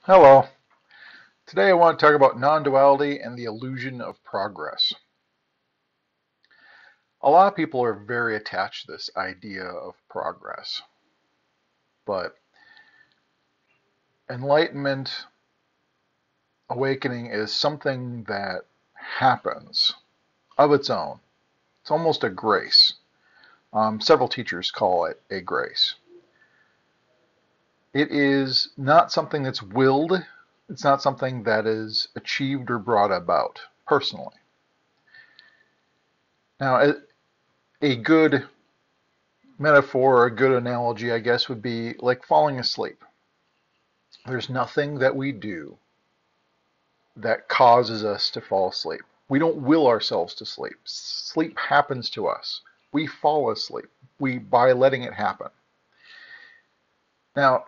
Hello. Today I want to talk about non-duality and the illusion of progress. A lot of people are very attached to this idea of progress, but enlightenment, awakening is something that happens of its own. It's almost a grace. Several teachers call it a grace. It is not something that's willed. It's not something that is achieved or brought about personally. Now, a good metaphor or a good analogy, I guess, would be like falling asleep. There's nothing that we do that causes us to fall asleep. We don't will ourselves to sleep. Sleep happens to us. We fall asleep by letting it happen. Now,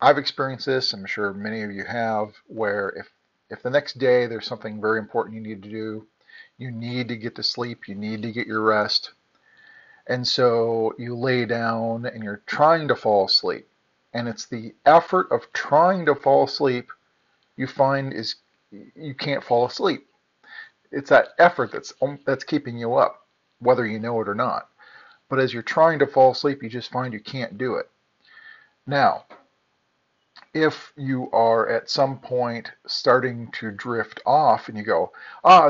I've experienced this, I'm sure many of you have, where if the next day there's something very important you need to do, you need to get to sleep, you need to get your rest, and so you lay down and you're trying to fall asleep. And it's the effort of trying to fall asleep you find is you can't fall asleep. It's that effort that's keeping you up, whether you know it or not. But as you're trying to fall asleep, you just find you can't do it. Now, if you are at some point starting to drift off and you go,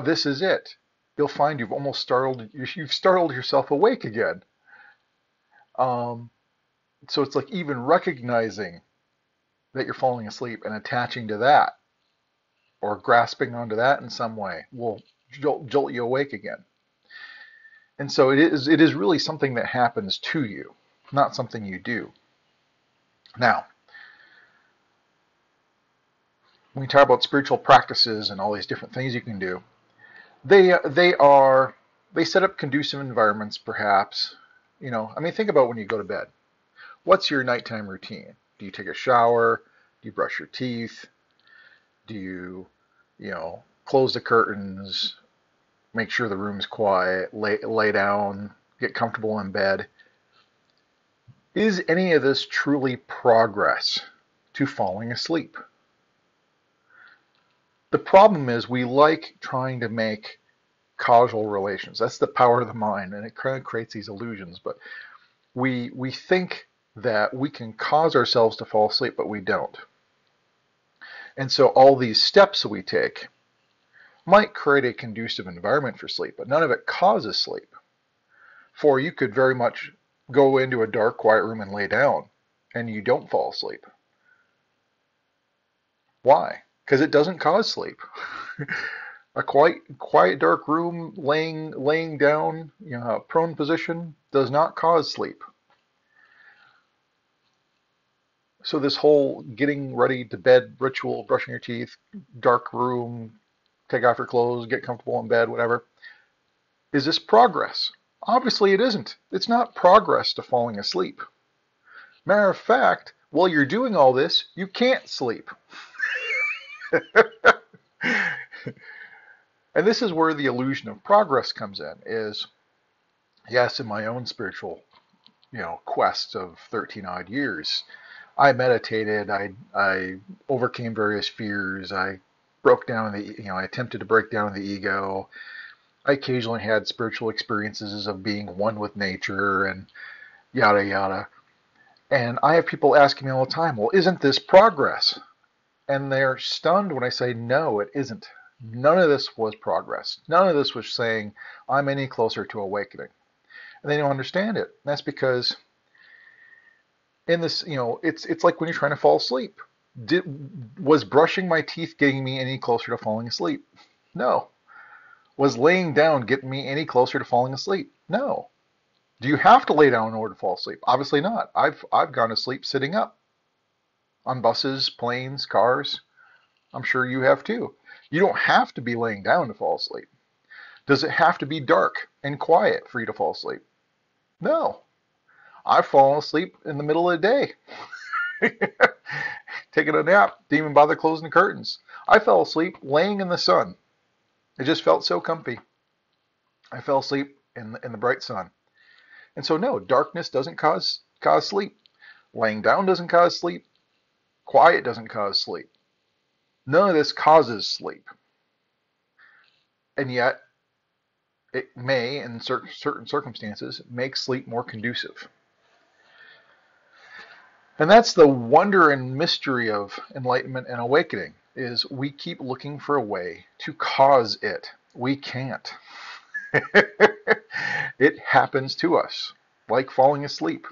this is it, you'll find you've startled yourself awake again. Um, so it's like even recognizing that you're falling asleep and attaching to that or grasping onto that in some way will jolt you awake again. And so it is really something that happens to you, not something you do. Now, when we talk about spiritual practices and all these different things you can do, they set up conducive environments, perhaps. Think about when you go to bed. What's your nighttime routine? Do you take a shower? Do you brush your teeth? Do you close the curtains, make sure the room's quiet, lay down, get comfortable in bed? Is any of this truly progress to falling asleep? The problem is we like trying to make causal relations. That's the power of the mind, and it kind of creates these illusions. But we think that we can cause ourselves to fall asleep, but we don't. And so all these steps that we take might create a conducive environment for sleep, but none of it causes sleep. For you could very much go into a dark, quiet room and lay down, and you don't fall asleep. Why? Because it doesn't cause sleep. A quiet, dark room, laying down, prone position, does not cause sleep. So this whole getting ready to bed ritual, brushing your teeth, dark room, take off your clothes, get comfortable in bed, whatever, is this progress? Obviously it isn't. It's not progress to falling asleep. Matter of fact, while you're doing all this, you can't sleep. And this is where the illusion of progress comes in, is, yes, in my own spiritual, quest of 13 odd years, I meditated, I overcame various fears, I broke down I attempted to break down the ego. I occasionally had spiritual experiences of being one with nature and yada yada. And I have people asking me all the time, well, isn't this progress? And they're stunned when I say, no, it isn't. None of this was progress. None of this was saying I'm any closer to awakening. And they don't understand it. That's because in this, it's like when you're trying to fall asleep. Was brushing my teeth getting me any closer to falling asleep? No. Was laying down getting me any closer to falling asleep? No. Do you have to lay down in order to fall asleep? Obviously not. I've gone to sleep sitting up on buses, planes, cars. I'm sure you have too. You don't have to be laying down to fall asleep. Does it have to be dark and quiet for you to fall asleep? No. I've fallen asleep in the middle of the day. Taking a nap, didn't even bother closing the curtains. I fell asleep laying in the sun. It just felt so comfy. I fell asleep in the bright sun. And so no, darkness doesn't cause sleep. Laying down doesn't cause sleep. Quiet doesn't cause sleep. None of this causes sleep. And yet, it may, in certain circumstances, make sleep more conducive. And that's the wonder and mystery of enlightenment and awakening, is we keep looking for a way to cause it. We can't. It happens to us, like falling asleep.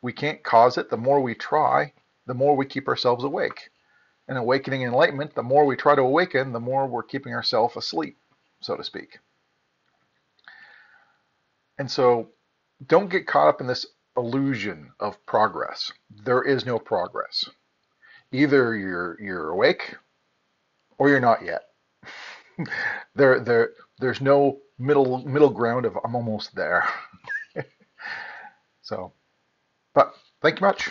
We can't cause it. The more we try, the more we keep ourselves awake. And awakening and enlightenment, the more we try to awaken, the more we're keeping ourselves asleep, so to speak. And so don't get caught up in this illusion of progress. There is no progress. Either you're awake or you're not yet. There's no middle ground of I'm almost there. So, but thank you much.